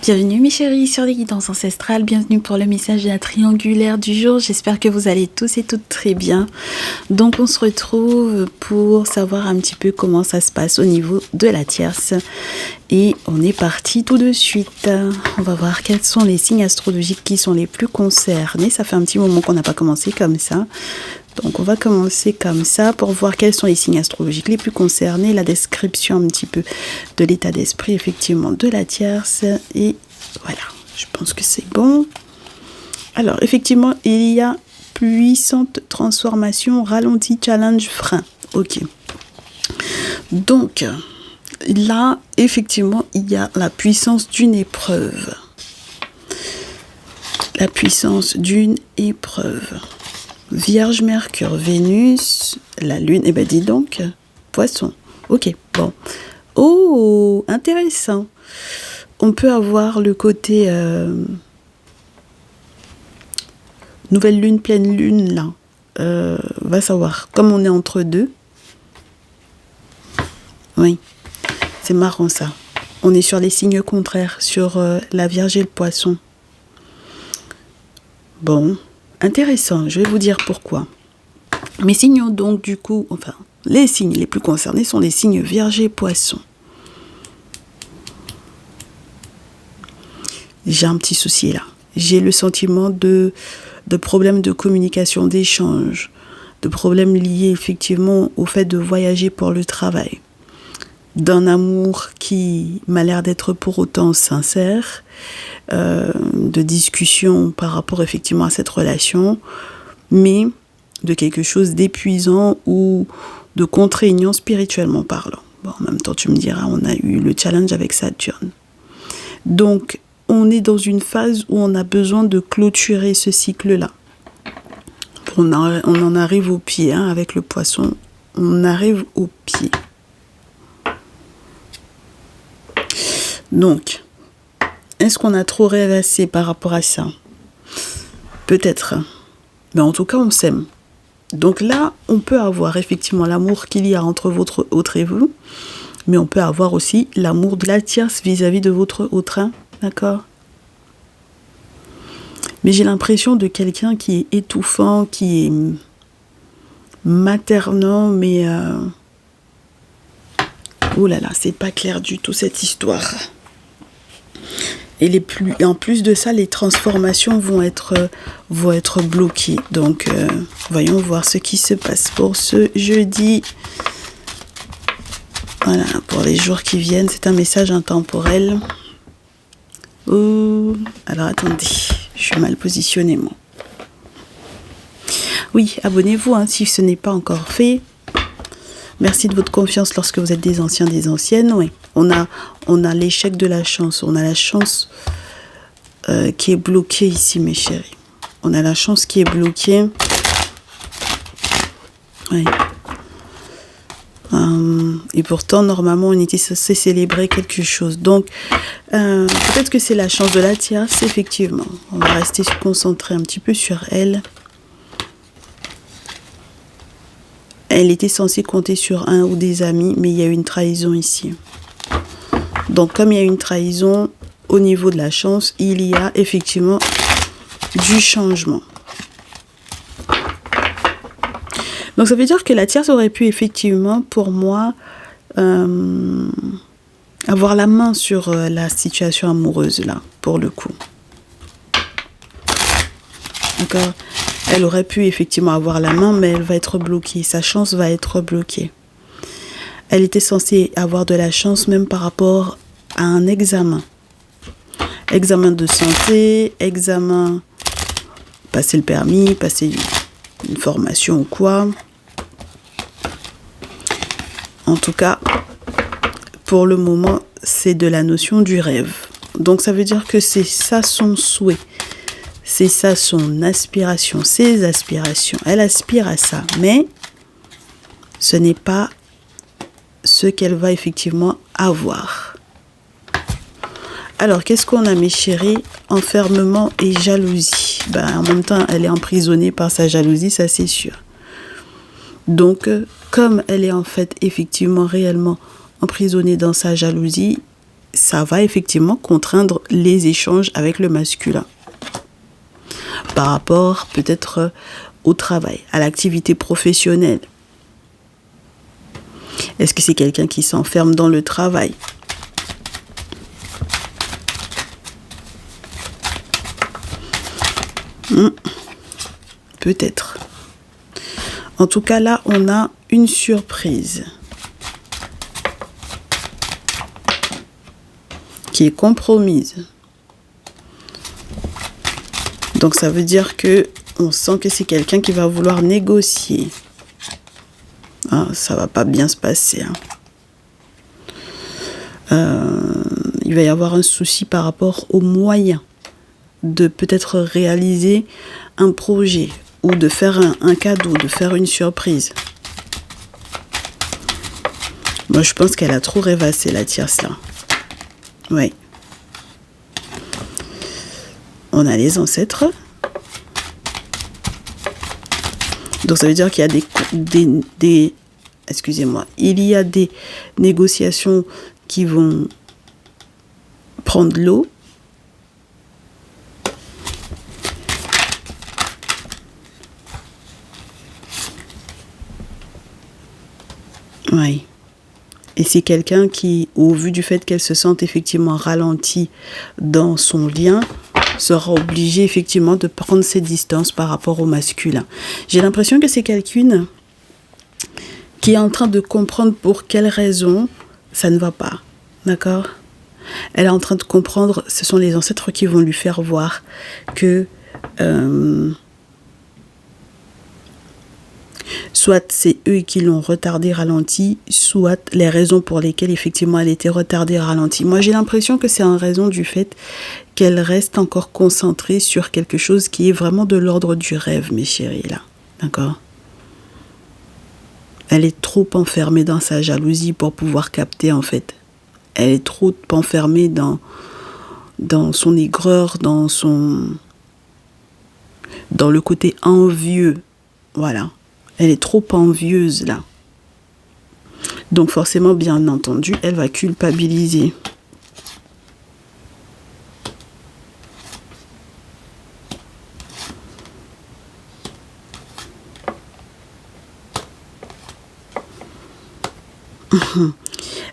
Bienvenue mes chéris sur les guidances ancestrales, bienvenue pour le message de la triangulaire du jour, j'espère que vous allez tous et toutes très bien. Donc on se retrouve pour savoir un petit peu comment ça se passe au niveau de la tierce et on est parti tout de suite. On va voir quels sont les signes astrologiques qui sont les plus concernés, ça fait un petit moment qu'on n'a pas commencé comme ça. Donc on va commencer comme ça pour voir quels sont les signes astrologiques les plus concernés, la description un petit peu de l'état d'esprit effectivement de la tierce et voilà, je pense que c'est bon. Alors effectivement il y a puissante transformation, ralenti, challenge, frein. Ok. Donc là effectivement il y a la puissance d'une épreuve. La puissance d'une épreuve. Vierge, Mercure, Vénus, la Lune, eh ben dis donc, Poisson. Ok, bon. Oh, intéressant. On peut avoir le côté nouvelle Lune, pleine Lune, là. Va savoir, comme on est entre deux. Oui, c'est marrant ça. On est sur les signes contraires, sur la Vierge et le Poisson. Bon. Intéressant, je vais vous dire pourquoi. Mes signes donc du coup, enfin, les signes les plus concernés sont les signes Vierge et Poisson. J'ai un petit souci là. J'ai le sentiment de problèmes de communication, d'échange, de problèmes liés effectivement au fait de voyager pour le travail. D'un amour qui m'a l'air d'être pour autant sincère, de discussion par rapport effectivement à cette relation, mais de quelque chose d'épuisant ou de contraignant spirituellement parlant. Bon, en même temps, tu me diras, on a eu le challenge avec Saturne. Donc, on est dans une phase où on a besoin de clôturer ce cycle-là. On en arrive au pied, hein, avec le Poisson, on arrive au pied. Donc, est-ce qu'on a trop rêvassé par rapport à ça? Peut-être. Mais en tout cas, on s'aime. Donc là, on peut avoir effectivement l'amour qu'il y a entre votre autre et vous, mais on peut avoir aussi l'amour de la tierce vis-à-vis de votre autre, hein, d'accord? Mais j'ai l'impression de quelqu'un qui est étouffant, qui est maternant, mais... Oh là là, c'est pas clair du tout cette histoire. Et en plus de ça, les transformations vont être bloquées. Donc, voyons voir ce qui se passe pour ce jeudi. Voilà, pour les jours qui viennent, c'est un message intemporel. Oh, alors attendez, je suis mal positionnée moi. Oui, abonnez-vous hein, si ce n'est pas encore fait. Merci de votre confiance lorsque vous êtes des anciens, des anciennes. Oui, on a l'échec de la chance. On a la chance qui est bloquée ici, mes chéris. On a la chance qui est bloquée. Oui. Et pourtant, normalement, on était censé célébrer quelque chose. Donc, peut-être que c'est la chance de la tierce, effectivement. On va rester concentré un petit peu sur elle. Elle était censée compter sur un ou des amis, mais il y a eu une trahison ici. Donc, comme il y a eu une trahison, au niveau de la chance, il y a effectivement du changement. Donc, ça veut dire que la tierce aurait pu effectivement, pour moi, avoir la main sur la situation amoureuse, là, pour le coup. D'accord ? Elle aurait pu effectivement avoir la main, mais elle va être bloquée. Sa chance va être bloquée. Elle était censée avoir de la chance même par rapport à un examen. Examen de santé, examen, passer le permis, passer une formation ou quoi. En tout cas, pour le moment, c'est de la notion du rêve. Donc ça veut dire que c'est ça son souhait. C'est ça son aspiration, ses aspirations. Elle aspire à ça, mais ce n'est pas ce qu'elle va effectivement avoir. Alors, qu'est-ce qu'on a, mes chéris? Enfermement et jalousie. En même temps, elle est emprisonnée par sa jalousie, ça c'est sûr. Donc, comme elle est en fait effectivement réellement emprisonnée dans sa jalousie, ça va effectivement contraindre les échanges avec le masculin. Par rapport peut-être au travail, à l'activité professionnelle. Est-ce que c'est quelqu'un qui s'enferme dans le travail? Peut-être. En tout cas, là, on a une surprise qui est compromise. Donc, ça veut dire que on sent que c'est quelqu'un qui va vouloir négocier. Ah, ça va pas bien se passer. Il va y avoir un souci par rapport aux moyens de peut-être réaliser un projet ou de faire un cadeau, de faire une surprise. Moi, je pense qu'elle a trop rêvassé, la tierce, là. Oui. On a les ancêtres. Donc, ça veut dire qu'il y a excusez-moi, il y a des négociations qui vont prendre l'eau. Oui. Et c'est quelqu'un qui, au vu du fait qu'elle se sente effectivement ralentie dans son lien, sera obligée effectivement de prendre ses distances par rapport au masculin. J'ai l'impression que c'est quelqu'un qui est en train de comprendre pour quelles raisons ça ne va pas. D'accord ? Elle est en train de comprendre, ce sont les ancêtres qui vont lui faire voir que soit c'est eux qui l'ont retardé, ralenti, soit les raisons pour lesquelles effectivement elle était retardée, ralentie. Moi j'ai l'impression que c'est en raison du fait qu'elle reste encore concentrée sur quelque chose qui est vraiment de l'ordre du rêve, mes chéris, là. D'accord ? Elle est trop enfermée dans sa jalousie pour pouvoir capter, en fait. Elle est trop enfermée dans son aigreur, dans le côté envieux. Voilà. Elle est trop envieuse, là. Donc, forcément, bien entendu, elle va culpabiliser.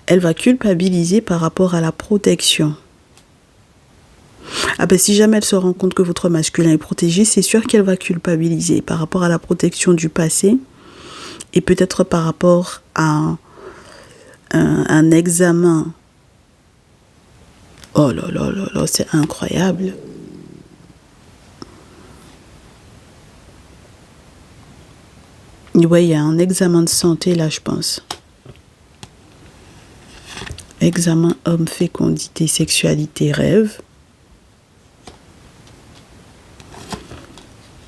Elle va culpabiliser par rapport à la protection. Ah ben, si jamais elle se rend compte que votre masculin est protégé, c'est sûr qu'elle va culpabiliser par rapport à la protection du passé et peut-être par rapport à un examen. Oh là là là là, c'est incroyable. Ouais, il y a un examen de santé là, je pense. Examen homme, fécondité, sexualité, rêve.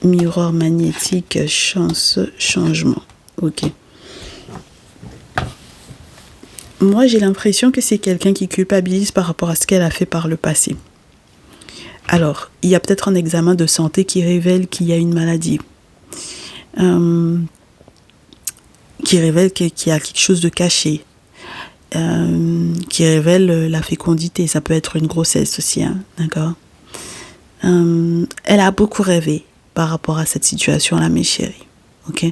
Miroir magnétique, chance, changement. Ok. Moi, j'ai l'impression que c'est quelqu'un qui culpabilise par rapport à ce qu'elle a fait par le passé. Alors, il y a peut-être un examen de santé qui révèle qu'il y a une maladie. Qui révèle qu'il y a quelque chose de caché. Qui révèle la fécondité. Ça peut être une grossesse aussi, hein, d'accord. Elle a beaucoup rêvé par rapport à cette situation-là, mes chéris. Ok.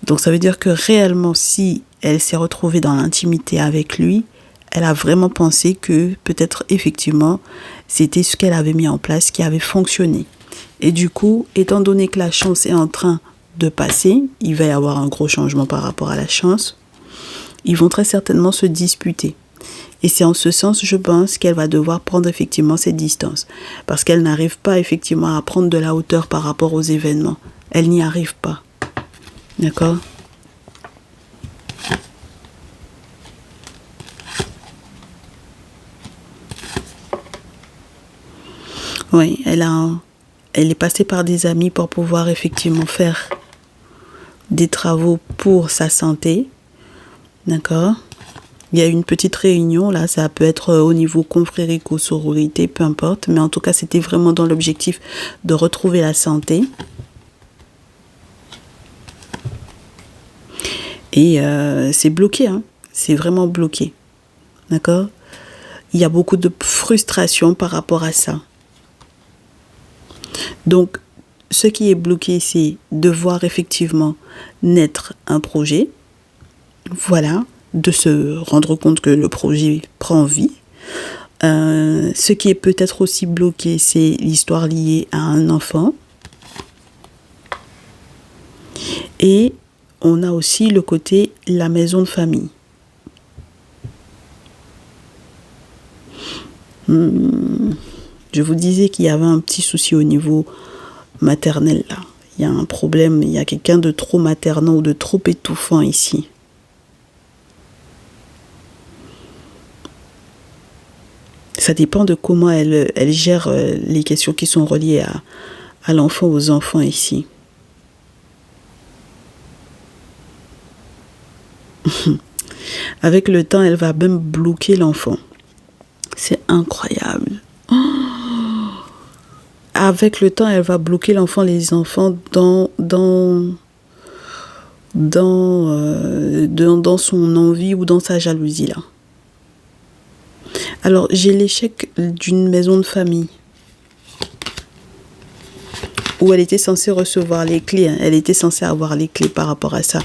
Donc, ça veut dire que réellement, si elle s'est retrouvée dans l'intimité avec lui, elle a vraiment pensé que peut-être effectivement, c'était ce qu'elle avait mis en place qui avait fonctionné. Et du coup, étant donné que la chance est en train de passer, il va y avoir un gros changement par rapport à la chance. Ils vont très certainement se disputer. Et c'est en ce sens, je pense, qu'elle va devoir prendre effectivement ses distances. Parce qu'elle n'arrive pas effectivement à prendre de la hauteur par rapport aux événements. Elle n'y arrive pas. D'accord ? Oui, elle est passée par des amis pour pouvoir effectivement faire des travaux pour sa santé. D'accord ? Il y a une petite réunion, là, ça peut être au niveau confrérique ou sororité, peu importe. Mais en tout cas, c'était vraiment dans l'objectif de retrouver la santé. Et c'est bloqué, hein. C'est vraiment bloqué. D'accord ? Il y a beaucoup de frustration par rapport à ça. Donc, ce qui est bloqué, c'est de voir effectivement naître un projet. Voilà, de se rendre compte que le projet prend vie. Ce qui est peut-être aussi bloqué, c'est l'histoire liée à un enfant. Et on a aussi le côté la maison de famille. Je vous disais qu'il y avait un petit souci au niveau maternel là. Il y a un problème, il y a quelqu'un de trop maternant ou de trop étouffant ici. Ça dépend de comment elle gère les questions qui sont reliées à l'enfant, aux enfants ici. Avec le temps, elle va même bloquer l'enfant. C'est incroyable. Avec le temps, elle va bloquer l'enfant, les enfants dans son envie ou dans sa jalousie là. Alors, j'ai l'échec d'une maison de famille où elle était censée recevoir les clés. Elle était censée avoir les clés par rapport à ça.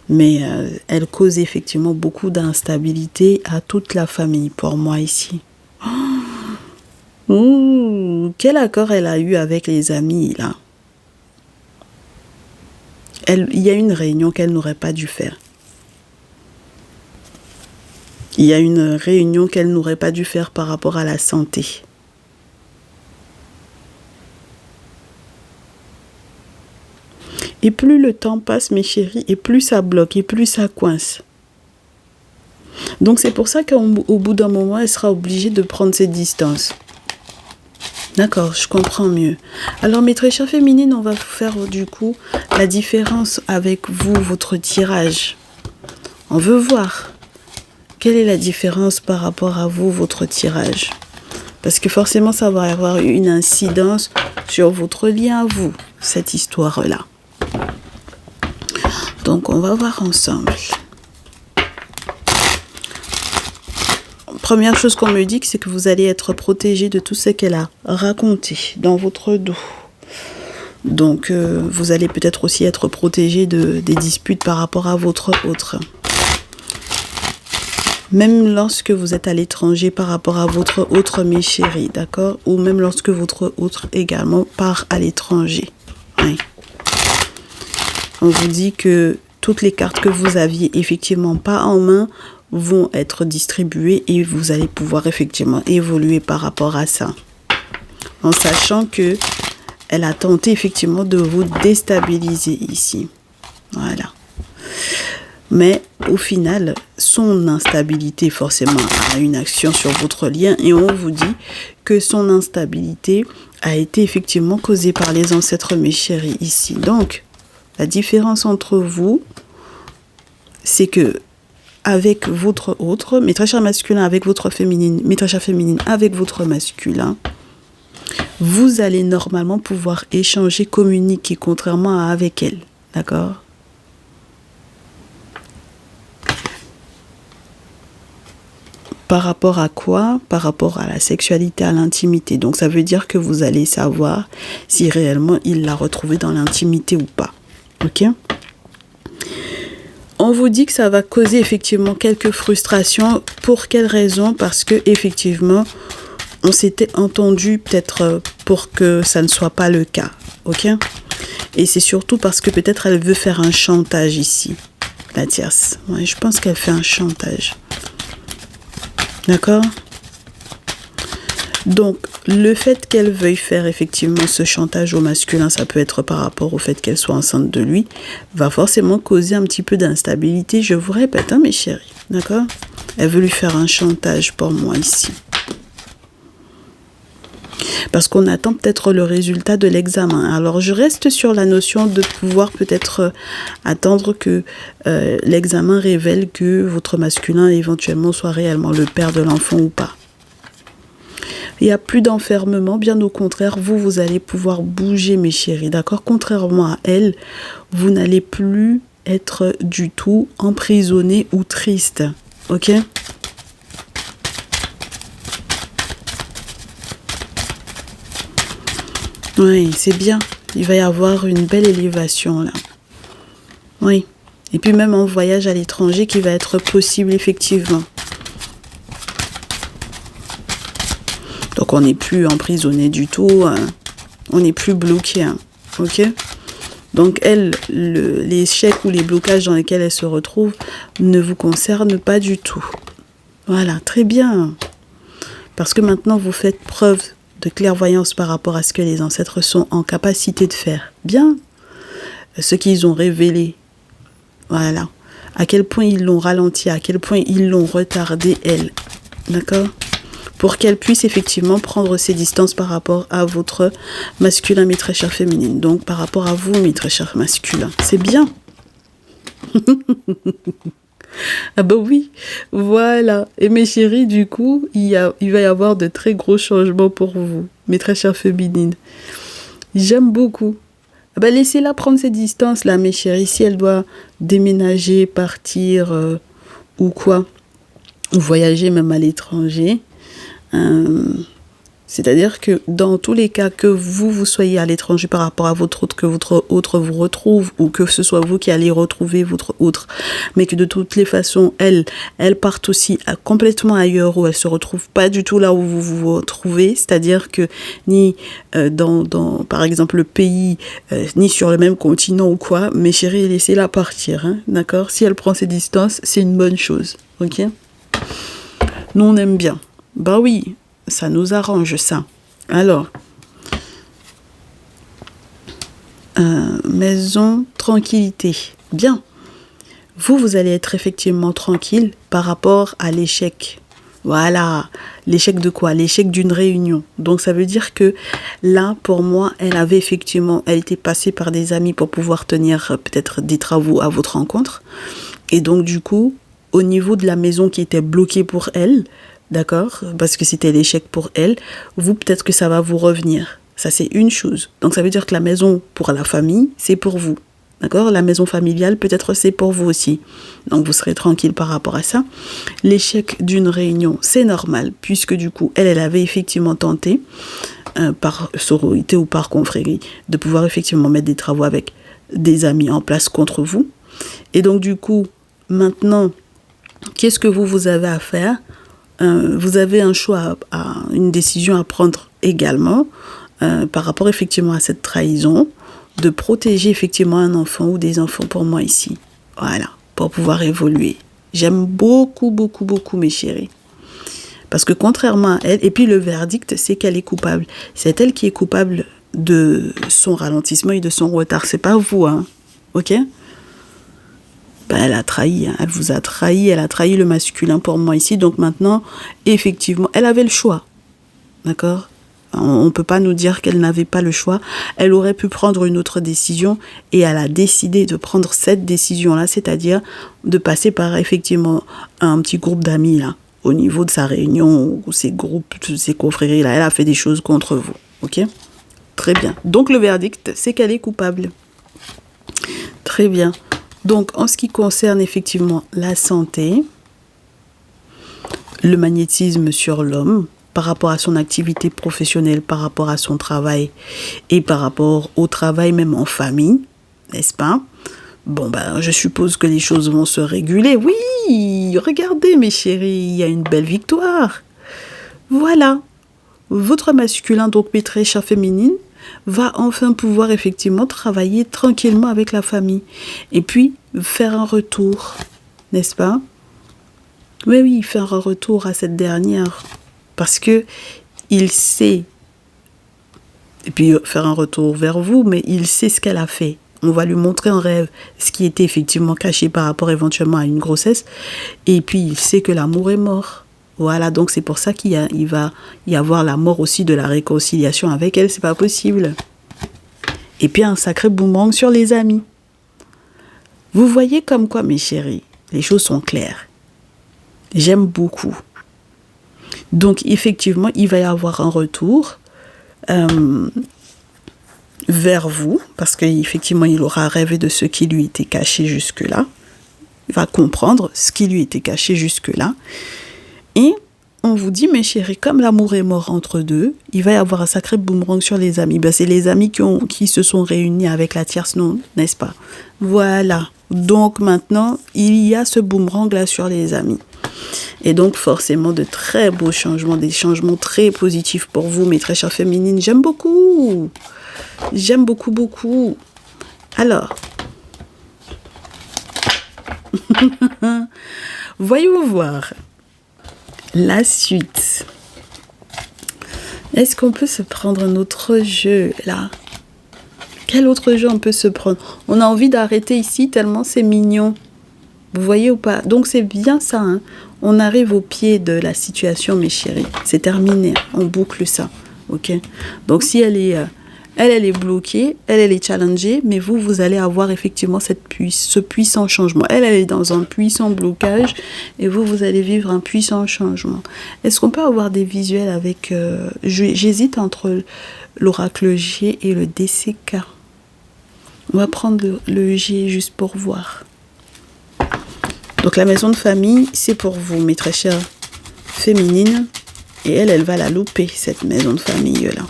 Mais elle cause effectivement beaucoup d'instabilité à toute la famille pour moi ici. Quel accord elle a eu avec les amis là? Il y a une réunion qu'elle n'aurait pas dû faire. Il y a une réunion qu'elle n'aurait pas dû faire par rapport à la santé. Et plus le temps passe, mes chéris, et plus ça bloque, et plus ça coince. Donc c'est pour ça qu'au bout d'un moment, elle sera obligée de prendre ses distances. D'accord, je comprends mieux. Alors mes très chères féminines, on va faire du coup la différence avec vous, votre tirage. On veut voir quelle est la différence par rapport à vous, votre tirage. Parce que forcément, ça va avoir une incidence sur votre lien à vous, cette histoire-là. Donc, on va voir ensemble. Première chose qu'on me dit, c'est que vous allez être protégé de tout ce qu'elle a raconté dans votre dos. Donc, vous allez peut-être aussi être protégé des disputes par rapport à votre autre. Même lorsque vous êtes à l'étranger par rapport à votre autre, mes chéris, d'accord? Ou même lorsque votre autre également part à l'étranger. Oui. On vous dit que toutes les cartes que vous aviez effectivement pas en main vont être distribuées et vous allez pouvoir effectivement évoluer par rapport à ça. En sachant que elle a tenté effectivement de vous déstabiliser ici. Voilà. Mais au final, son instabilité forcément a une action sur votre lien et on vous dit que son instabilité a été effectivement causée par les ancêtres, mes chéris, ici. Donc, la différence entre vous, c'est que avec votre autre, mes très chers masculins avec votre féminine, mes très chères féminines avec votre masculin, vous allez normalement pouvoir échanger, communiquer, contrairement à avec elle. D'accord ? Par rapport à quoi? Par rapport à la sexualité, à l'intimité. Donc ça veut dire que vous allez savoir si réellement il l'a retrouvée dans l'intimité ou pas. Ok? On vous dit que ça va causer effectivement quelques frustrations. Pour quelle raison? Parce que effectivement, on s'était entendu peut-être pour que ça ne soit pas le cas. Ok? Et c'est surtout parce que peut-être elle veut faire un chantage ici. La tierce. Ouais, je pense qu'elle fait un chantage. D'accord? Donc, le fait qu'elle veuille faire effectivement ce chantage au masculin, ça peut être par rapport au fait qu'elle soit enceinte de lui, va forcément causer un petit peu d'instabilité. Je vous répète, hein, mes chéris. D'accord? Elle veut lui faire un chantage pour moi ici. Parce qu'on attend peut-être le résultat de l'examen. Alors, je reste sur la notion de pouvoir peut-être attendre que l'examen révèle que votre masculin éventuellement soit réellement le père de l'enfant ou pas. Il n'y a plus d'enfermement, bien au contraire, vous allez pouvoir bouger, mes chéris, d'accord? Contrairement à elle, vous n'allez plus être du tout emprisonné ou triste, ok? Oui, c'est bien. Il va y avoir une belle élévation là. Oui. Et puis même un voyage à l'étranger qui va être possible effectivement. Donc on n'est plus emprisonné du tout. Hein. On n'est plus bloqué. Hein. Ok? Donc elle, l'échec ou les blocages dans lesquels elle se retrouve ne vous concernent pas du tout. Voilà, très bien. Parce que maintenant vous faites preuve de clairvoyance par rapport à ce que les ancêtres sont en capacité de faire. Bien. Ce qu'ils ont révélé. Voilà. À quel point ils l'ont ralenti, à quel point ils l'ont retardé, elle. D'accord? Pour qu'elle puisse effectivement prendre ses distances par rapport à votre masculin, mes très chères féminines. Donc, par rapport à vous, mes très chers masculins. C'est bien. Ah bah oui, voilà. Et mes chéris, du coup, il va y avoir de très gros changements pour vous, mes très chères féminines. J'aime beaucoup. Ah bah laissez-la prendre ses distances, là, mes chéris. Si elle doit déménager, partir ou quoi, ou voyager même à l'étranger, c'est-à-dire que dans tous les cas que vous soyez à l'étranger par rapport à votre autre, que votre autre vous retrouve, ou que ce soit vous qui allez retrouver votre autre, mais que de toutes les façons, elle part aussi complètement ailleurs, où elle se retrouve pas du tout là où vous vous retrouvez, c'est-à-dire que ni dans par exemple le pays, ni sur le même continent ou quoi, mes chéris, laissez-la partir, hein, d'accord? Si elle prend ses distances, c'est une bonne chose, ok? Nous on aime bien. Bah oui, ça nous arrange ça. Alors, maison, tranquillité. Bien. Vous allez être effectivement tranquille par rapport à l'échec. Voilà. L'échec de quoi? L'échec d'une réunion. Donc, ça veut dire que là, pour moi, elle était passée par des amis pour pouvoir tenir peut-être des travaux à votre rencontre. Et donc, du coup, au niveau de la maison qui était bloquée pour elle, d'accord, parce que c'était l'échec pour elle, vous, peut-être que ça va vous revenir. Ça, c'est une chose. Donc, ça veut dire que la maison pour la famille, c'est pour vous. D'accord? La maison familiale, peut-être c'est pour vous aussi. Donc, vous serez tranquille par rapport à ça. L'échec d'une réunion, c'est normal, puisque du coup, elle avait effectivement tenté, par sororité ou par confrérie, de pouvoir effectivement mettre des travaux avec des amis en place contre vous. Et donc, du coup, maintenant, qu'est-ce que vous avez à faire? Vous avez un choix, une décision à prendre également par rapport effectivement à cette trahison, de protéger effectivement un enfant ou des enfants pour moi ici. Voilà, pour pouvoir évoluer. J'aime beaucoup, beaucoup, beaucoup mes chéris. Parce que contrairement à elle, et puis le verdict, c'est qu'elle est coupable. C'est elle qui est coupable de son ralentissement et de son retard. C'est pas vous, hein. Ok? Ben, elle a trahi, hein. Elle vous a trahi, elle a trahi le masculin pour moi ici. Donc maintenant, effectivement, elle avait le choix. D'accord? On ne peut pas nous dire qu'elle n'avait pas le choix. Elle aurait pu prendre une autre décision et elle a décidé de prendre cette décision-là, c'est-à-dire de passer par effectivement un petit groupe d'amis là, au niveau de sa réunion, ou ses groupes, ses confréries là. Elle a fait des choses contre vous. Ok? Très bien. Donc le verdict, c'est qu'elle est coupable. Très bien. Donc, en ce qui concerne effectivement la santé, le magnétisme sur l'homme, par rapport à son activité professionnelle, par rapport à son travail et par rapport au travail même en famille, n'est-ce pas? Bon, ben, je suppose que les choses vont se réguler. Oui, regardez mes chéris, il y a une belle victoire. Voilà. Votre masculin, donc mes très chères féminines, va enfin pouvoir effectivement travailler tranquillement avec la famille. Et puis, faire un retour, n'est-ce pas? Oui, faire un retour à cette dernière. Parce que il sait, et puis faire un retour vers vous, mais il sait ce qu'elle a fait. On va lui montrer en rêve ce qui était effectivement caché par rapport éventuellement à une grossesse. Et puis, il sait que l'amour est mort. Voilà, donc c'est pour ça qu'il va y avoir la mort aussi de la réconciliation avec elle. C'est pas possible. Et puis, un sacré boomerang sur les amis. Vous voyez comme quoi, mes chéris, les choses sont claires. J'aime beaucoup. Donc, effectivement, il va y avoir un retour vers vous, parce qu'effectivement, il aura rêvé de ce qui lui était caché jusque-là. Il va comprendre ce qui lui était caché jusque-là. Et on vous dit, mes chéris, comme l'amour est mort entre deux, il va y avoir un sacré boomerang sur les amis. Ben, c'est les amis qui se sont réunis avec la tierce, non, n'est-ce pas? Voilà. Donc maintenant, il y a ce boomerang-là sur les amis. Et donc forcément de très beaux changements, des changements très positifs pour vous, mes très chères féminines. J'aime beaucoup. J'aime beaucoup, beaucoup. Alors, voyons voir la suite. Est-ce qu'on peut se prendre un autre jeu là? Quel autre jeu on peut se prendre? On a envie d'arrêter ici tellement c'est mignon. Vous voyez ou pas? Donc c'est bien ça. Hein? On arrive au pied de la situation, mes chéris. C'est terminé. On boucle ça. Ok? Donc si elle est bloquée, elle est challengée, mais vous allez avoir effectivement ce puissant changement. Elle est dans un puissant blocage et vous allez vivre un puissant changement. Est-ce qu'on peut avoir des visuels avec... J'hésite entre l'oracle G et le DCK. On va prendre le G juste pour voir. Donc la maison de famille, c'est pour vous, mes très chères féminines. Et elle va la louper, cette maison de famille-là.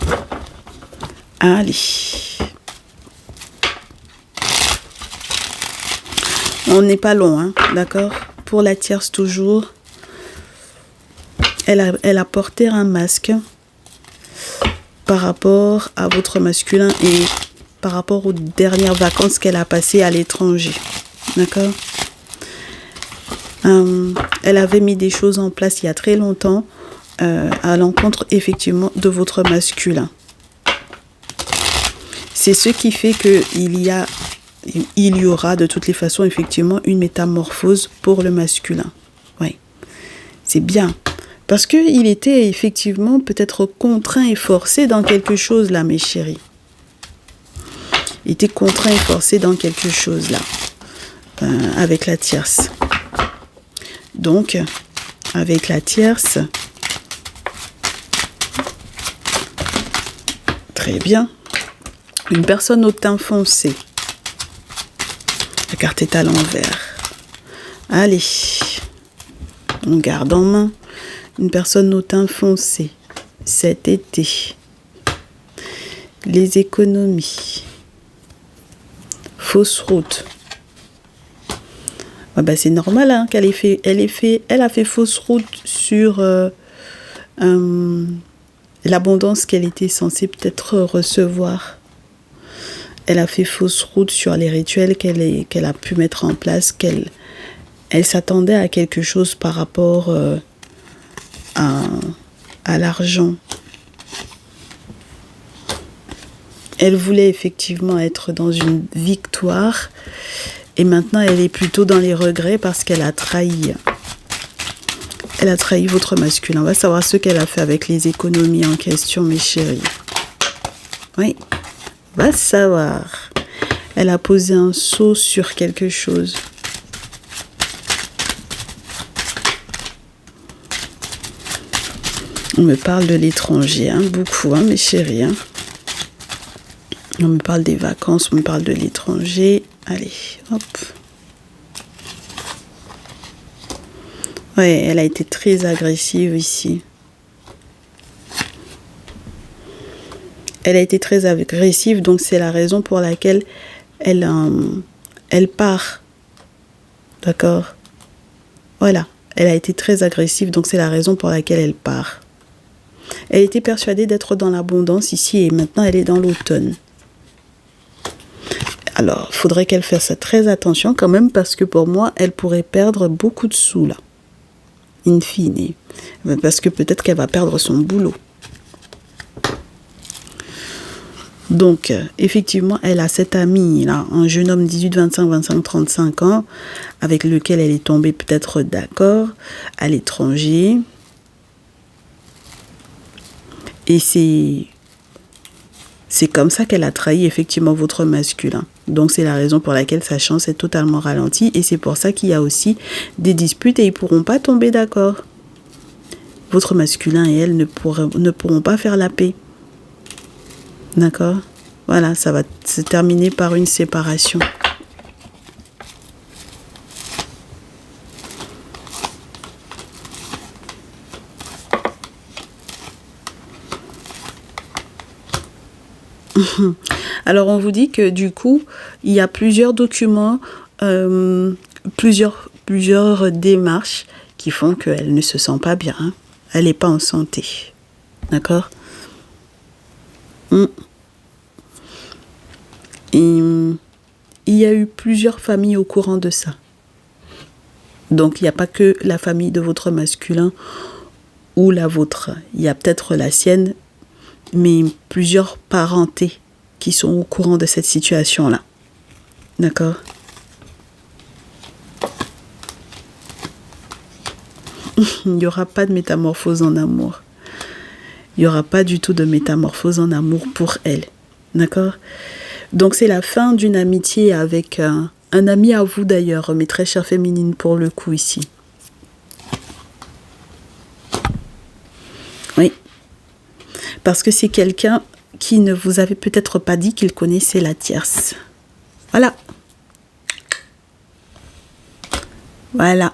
Allez. On n'est pas long, hein, d'accord? Pour la tierce toujours. Elle a porté un masque par rapport à votre masculin et par rapport aux dernières vacances qu'elle a passées à l'étranger. D'accord? Elle avait mis des choses en place il y a très longtemps à l'encontre effectivement de votre masculin. C'est ce qui fait qu'il y aura de toutes les façons effectivement une métamorphose pour le masculin. Oui, c'est bien. Parce qu'il était effectivement peut-être contraint et forcé dans quelque chose là, mes chéris. Il était contraint et forcé dans quelque chose là, avec la tierce. Donc, avec la tierce, très bien. Une personne au teint foncé. La carte est à l'envers. Allez, on garde en main. Une personne au teint foncé. Cet été. Les économies. Fausse route. Ah bah c'est normal hein, qu'elle elle a fait fausse route sur l'abondance qu'elle était censée peut-être recevoir. Elle a fait fausse route sur les rituels qu'elle a pu mettre en place, elle s'attendait à quelque chose par rapport à l'argent. Elle voulait effectivement être dans une victoire et maintenant elle est plutôt dans les regrets parce qu'elle a trahi. Elle a trahi votre masculin. On va savoir ce qu'elle a fait avec les économies en question, mes chéris. Oui, on va savoir. Elle a posé un sceau sur quelque chose. On me parle de l'étranger, hein, beaucoup, hein, mes chéris. Hein. On me parle des vacances, on me parle de l'étranger. Allez, hop. Ouais, elle a été très agressive ici. Elle a été très agressive, donc c'est la raison pour laquelle elle part. D'accord? Voilà. Elle a été très agressive, donc c'est la raison pour laquelle elle part. Elle était persuadée d'être dans l'abondance ici et maintenant elle est dans l'automne. Alors, il faudrait qu'elle fasse très attention quand même parce que pour moi, elle pourrait perdre beaucoup de sous là. In fine. Parce que peut-être qu'elle va perdre son boulot. Donc, effectivement, elle a cet ami là, un jeune homme 18, 25, 25, 35 ans, avec lequel elle est tombée peut-être d'accord, à l'étranger. Et c'est comme ça qu'elle a trahi effectivement votre masculin. Donc c'est la raison pour laquelle sa chance est totalement ralentie. Et c'est pour ça qu'il y a aussi des disputes et ils ne pourront pas tomber d'accord. Votre masculin et elle ne pourront pas faire la paix. D'accord? Voilà, ça va se terminer par une séparation. Alors, on vous dit que du coup, il y a plusieurs documents, plusieurs démarches qui font qu'elle ne se sent pas bien. Hein. Elle n'est pas en santé. D'accord? Et, il y a eu plusieurs familles au courant de ça. Donc, il n'y a pas que la famille de votre masculin ou la vôtre. Il y a peut-être la sienne, mais plusieurs parentés qui sont au courant de cette situation-là. D'accord? Il n'y aura pas de métamorphose en amour. Il n'y aura pas du tout de métamorphose en amour pour elle. D'accord? Donc, c'est la fin d'une amitié avec un ami à vous d'ailleurs, mais très chère féminine pour le coup ici. Oui. Parce que c'est quelqu'un qui ne vous avait peut-être pas dit qu'il connaissait la tierce. Voilà. Voilà.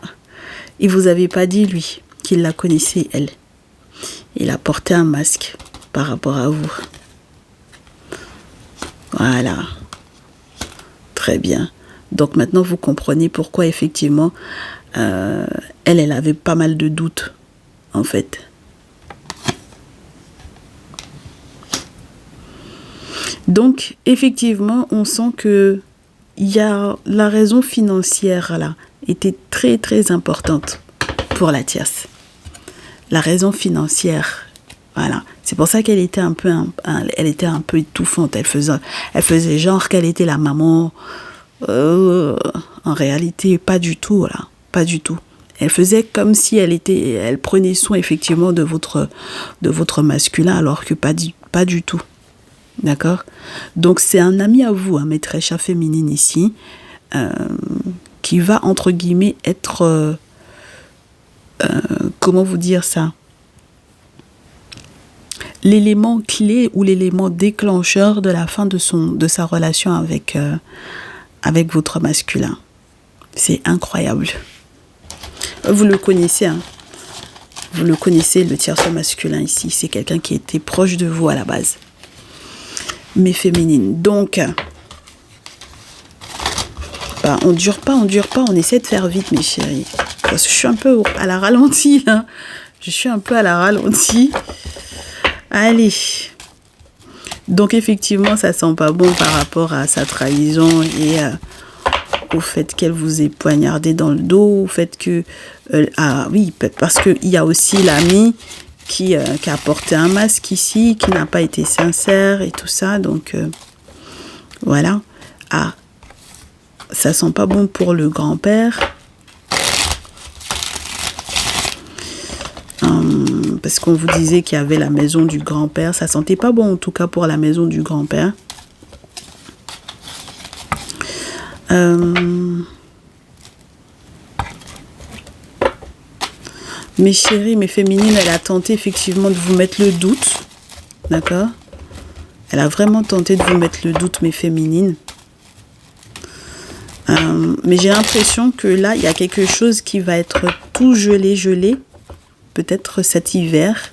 Il ne vous avait pas dit, lui, qu'il la connaissait, elle. Il a porté un masque par rapport à vous. Voilà. Très bien. Donc maintenant, vous comprenez pourquoi, effectivement, elle avait pas mal de doutes, en fait. Donc, effectivement, on sent que il y a la raison financière, là, était très, très importante pour la tierce. La raison financière, voilà. C'est pour ça qu'elle était un peu étouffante. Elle faisait genre qu'elle était la maman. En réalité, pas du tout, là. Pas du tout. Elle faisait comme si elle prenait soin, effectivement, de votre masculin, alors que pas du tout. D'accord? Donc, c'est un ami à vous, hein, maîtresse féminine ici, qui va, entre guillemets, être... comment vous dire ça? L'élément clé ou l'élément déclencheur de la fin de sa relation avec votre masculin. C'est incroyable. Vous le connaissez, hein? Vous le connaissez, le tierce masculin ici. C'est quelqu'un qui était proche de vous à la base. Mais féminine. Donc, on dure pas, on essaie de faire vite, mes chéris. Parce que je suis un peu à la ralentie, là. Je suis un peu à la ralentie. Allez. Donc, effectivement, ça sent pas bon par rapport à sa trahison et au fait qu'elle vous ait poignardé dans le dos, au fait que... oui, parce qu'il y a aussi l'ami qui a porté un masque ici, qui n'a pas été sincère et tout ça. Donc, voilà. Ah, ça sent pas bon pour le grand-père. Parce qu'on vous disait qu'il y avait la maison du grand-père. Ça sentait pas bon, en tout cas, pour la maison du grand-père. Mes chéris, mes féminines, elle a tenté effectivement de vous mettre le doute. D'accord? Elle a vraiment tenté de vous mettre le doute, mes féminines. Mais j'ai l'impression que là, il y a quelque chose qui va être tout gelé. Peut-être cet hiver.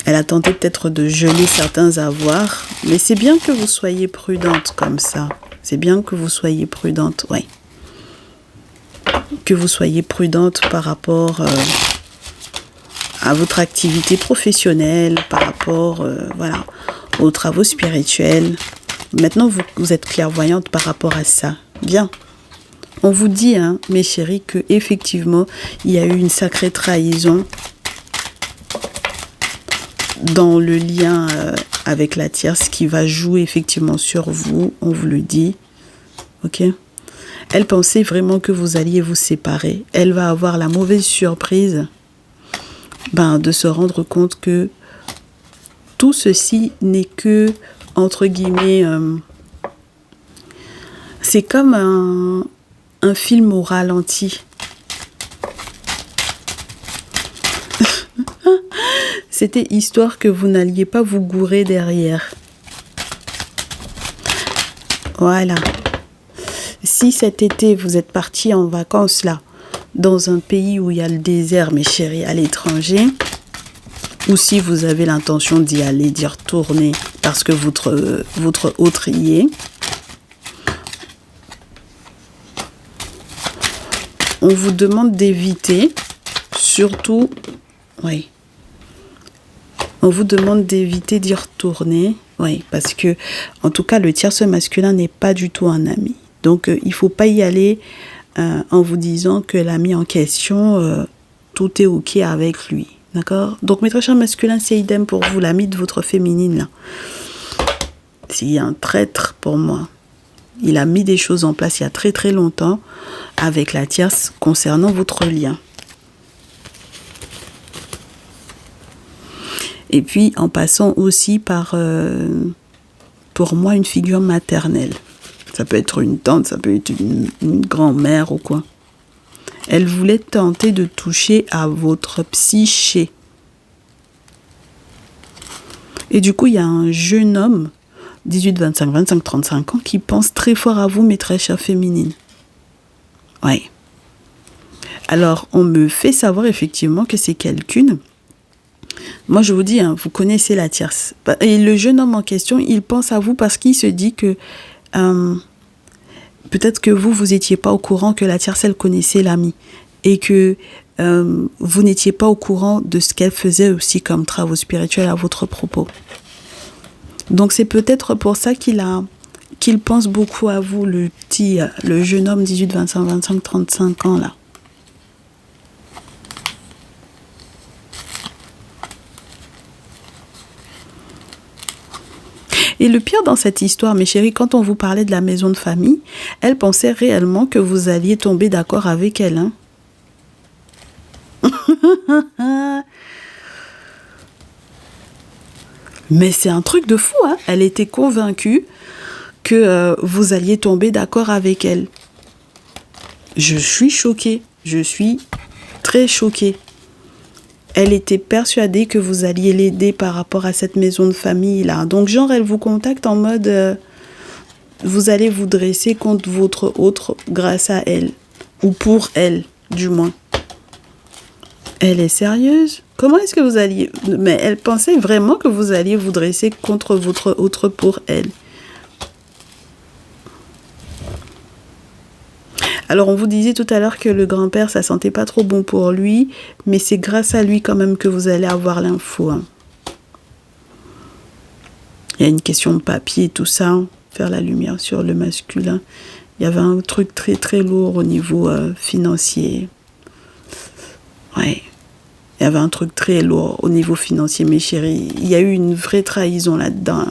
Elle a tenté peut-être de geler certains avoirs. Mais c'est bien que vous soyez prudente comme ça. C'est bien que vous soyez prudente, oui. Que vous soyez prudente par rapport à votre activité professionnelle, par rapport voilà, aux travaux spirituels. Maintenant, vous êtes clairvoyante par rapport à ça. Bien. On vous dit, hein, mes chéris, que effectivement, il y a eu une sacrée trahison dans le lien avec la tierce qui va jouer effectivement sur vous. On vous le dit. Ok? Elle pensait vraiment que vous alliez vous séparer. Elle va avoir la mauvaise surprise de se rendre compte que tout ceci n'est que, entre guillemets, c'est comme un film au ralenti. C'était histoire que vous n'alliez pas vous gourer derrière. Voilà. Si cet été, vous êtes partis en vacances, là, dans un pays où il y a le désert, mes chéris, à l'étranger, ou si vous avez l'intention d'y aller, d'y retourner parce que votre autre y est. On vous demande d'éviter, surtout, oui. On vous demande d'éviter d'y retourner, oui, parce que, en tout cas, le tierce masculin n'est pas du tout un ami. Donc, il ne faut pas y aller en vous disant que l'ami en question, tout est OK avec lui, d'accord? Donc, mes très chers masculins, c'est idem pour vous, l'ami de votre féminine, là. C'est un traître pour moi. Il a mis des choses en place il y a très très longtemps avec la tierce concernant votre lien. Et puis en passant aussi par, pour moi, une figure maternelle. Ça peut être une tante, ça peut être une grand-mère ou quoi. Elle voulait tenter de toucher à votre psyché. Et du coup, il y a un jeune homme 18, 25, 25, 35 ans, qui pense très fort à vous, mes très chères féminines. Oui. Alors, on me fait savoir effectivement que c'est quelqu'une. Moi, je vous dis, hein, vous connaissez la tierce. Et le jeune homme en question, il pense à vous parce qu'il se dit que peut-être que vous n'étiez pas au courant que la tierce, elle connaissait l'ami. Et que vous n'étiez pas au courant de ce qu'elle faisait aussi comme travaux spirituels à votre propos. Donc c'est peut-être pour ça qu'il pense beaucoup à vous, le jeune homme 18, 25, 25, 35 ans là. Et le pire dans cette histoire, mes chéris, quand on vous parlait de la maison de famille, elle pensait réellement que vous alliez tomber d'accord avec elle, hein. Mais c'est un truc de fou, hein. Elle était convaincue que vous alliez tomber d'accord avec elle. Je suis choquée. Je suis très choquée. Elle était persuadée que vous alliez l'aider par rapport à cette maison de famille-là. Donc, genre, elle vous contacte en mode vous allez vous dresser contre votre autre grâce à elle. Ou pour elle, du moins. Elle est sérieuse? Comment est-ce que vous alliez... Mais elle pensait vraiment que vous alliez vous dresser contre votre autre pour elle. Alors, on vous disait tout à l'heure que le grand-père, ça sentait pas trop bon pour lui, mais c'est grâce à lui quand même que vous allez avoir l'info, hein. Il y a une question de papier, tout ça, hein, faire la lumière sur le masculin. Il y avait un truc très très lourd au niveau financier. Ouais. Il y avait un truc très lourd au niveau financier, mes chéris. Il y a eu une vraie trahison là-dedans.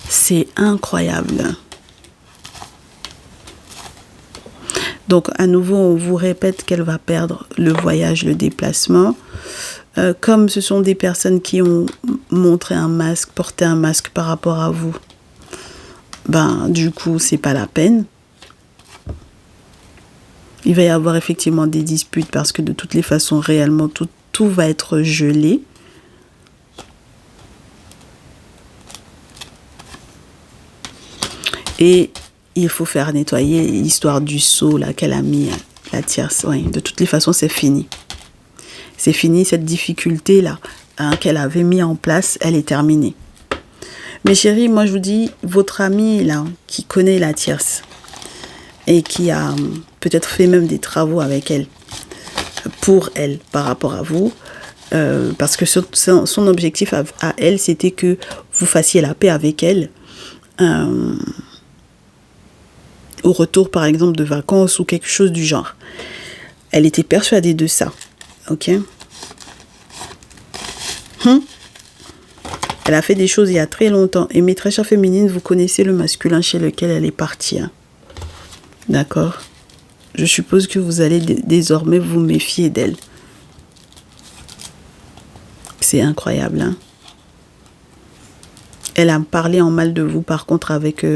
C'est incroyable. Donc, à nouveau, on vous répète qu'elle va perdre le voyage, le déplacement. Comme ce sont des personnes qui ont montré un masque, porté un masque par rapport à vous, ben, du coup, c'est pas la peine. Il va y avoir effectivement des disputes parce que de toutes les façons, réellement, tout va être gelé. Et il faut faire nettoyer l'histoire du seau là qu'elle a mis, la tierce. Oui, de toutes les façons, c'est fini. C'est fini, cette difficulté-là qu'elle avait mis en place, elle est terminée. Mes chéris, moi je vous dis, votre ami là, qui connaît la tierce et qui a peut-être fait même des travaux avec elle, pour elle, par rapport à vous, parce que son objectif à elle, c'était que vous fassiez la paix avec elle, au retour par exemple de vacances ou quelque chose du genre. Elle était persuadée de ça, ok? Elle a fait des choses il y a très longtemps. Et mes très chères féminines, vous connaissez le masculin chez lequel elle est partie, hein. D'accord? Je suppose que vous allez désormais vous méfier d'elle. C'est incroyable, hein? Elle a parlé en mal de vous, par contre, avec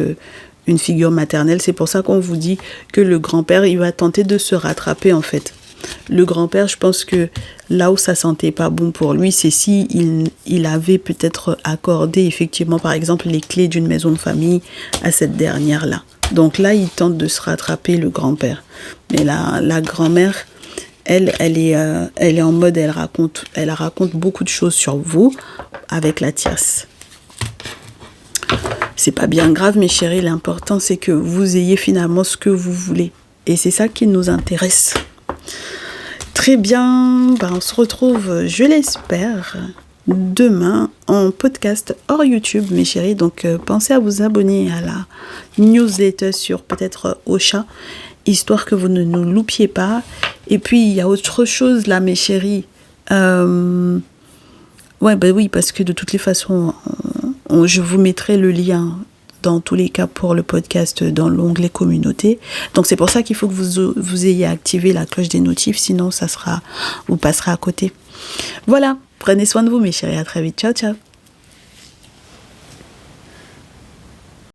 une figure maternelle. C'est pour ça qu'on vous dit que le grand-père, il va tenter de se rattraper, en fait. Le grand-père, je pense que là où ça sentait pas bon pour lui, c'est si il avait peut-être accordé, effectivement, par exemple, les clés d'une maison de famille à cette dernière-là. Donc là, il tente de se rattraper, le grand-père. Mais la grand-mère, Elle est en mode, elle raconte beaucoup de choses sur vous avec la tierce. C'est pas bien grave, mes chéris, l'important c'est que vous ayez finalement ce que vous voulez. Et c'est ça qui nous intéresse. Très bien, on se retrouve, je l'espère, demain en podcast hors YouTube, mes chéris. Donc pensez à vous abonner à la newsletter sur peut-être Ocha, histoire que vous ne nous loupiez pas. Et puis il y a autre chose là, mes chéris. Oui, parce que de toutes les façons, je vous mettrai le lien dans tous les cas pour le podcast dans l'onglet communauté. Donc c'est pour ça qu'il faut que vous ayez activé la cloche des notifs, sinon vous passerez à côté. Voilà, prenez soin de vous mes chéris, à très vite, ciao ciao.